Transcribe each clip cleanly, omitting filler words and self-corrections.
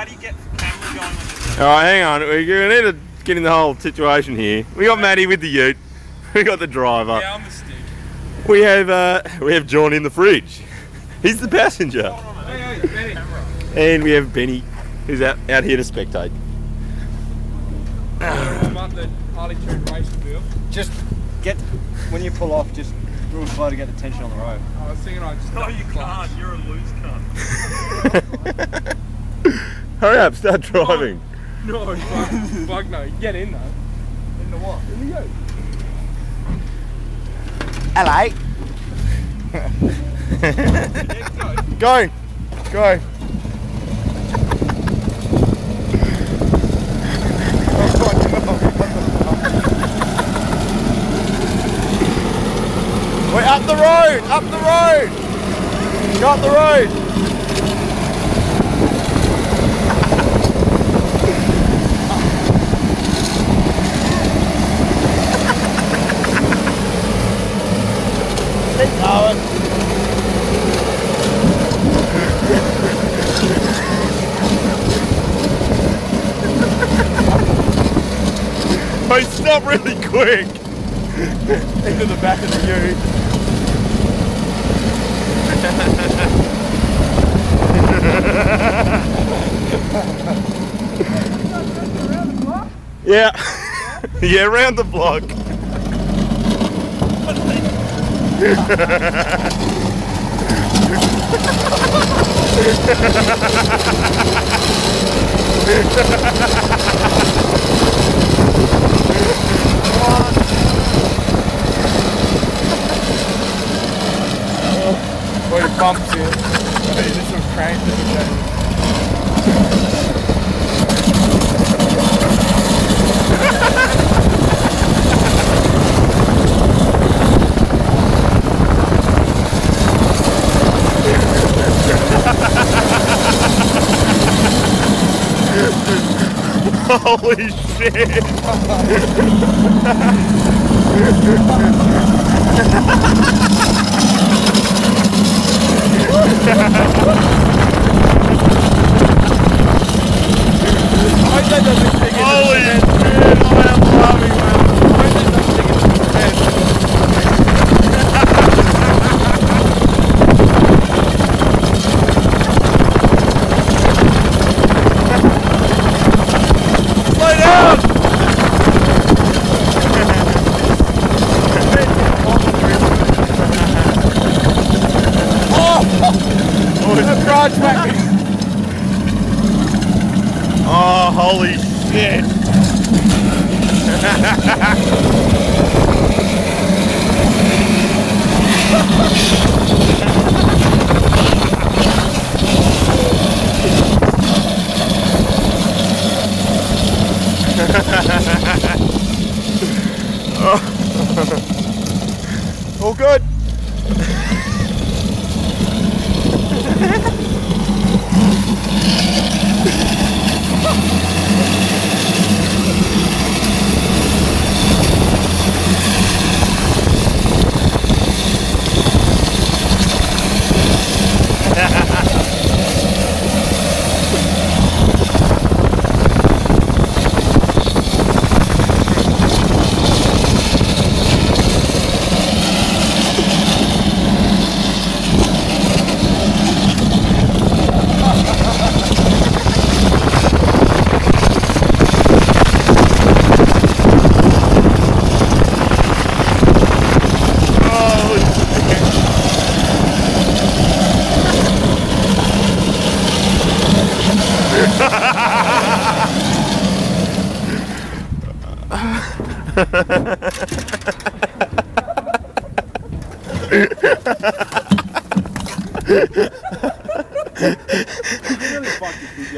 how do you get camera going on this? Alright, hang on. We need to get in the whole situation here. We got Matty with the ute. We got the driver. Yeah, I'm the stick. We have John in the fridge. He's the passenger. Hey, Benny. And we have Benny, who's out here to spectate. I'm up the Harley Trade racing field. Just get, when you pull off, just real slow to get the tension on the road. I was thinking I just... No, you can't. You're a loose cunt. Hurry up, start driving. No, fuck no. Get in though. Into what? In the yoke. Hello. Go. Go. We're up the road! Up the road! Go up the road! Keep going. Wait, stop really quick! Into the back of the ute. Yeah. Yeah, around the block. Where the bumps here. This some crank to Holy shit! Holy shit! I am loving that. Slow down! Oh, holy shit! All good.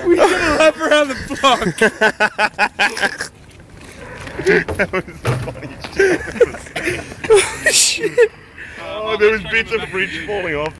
We did a lap around the block. That was the funniest shit. Oh, shit. Oh, there was bits of bridge falling off.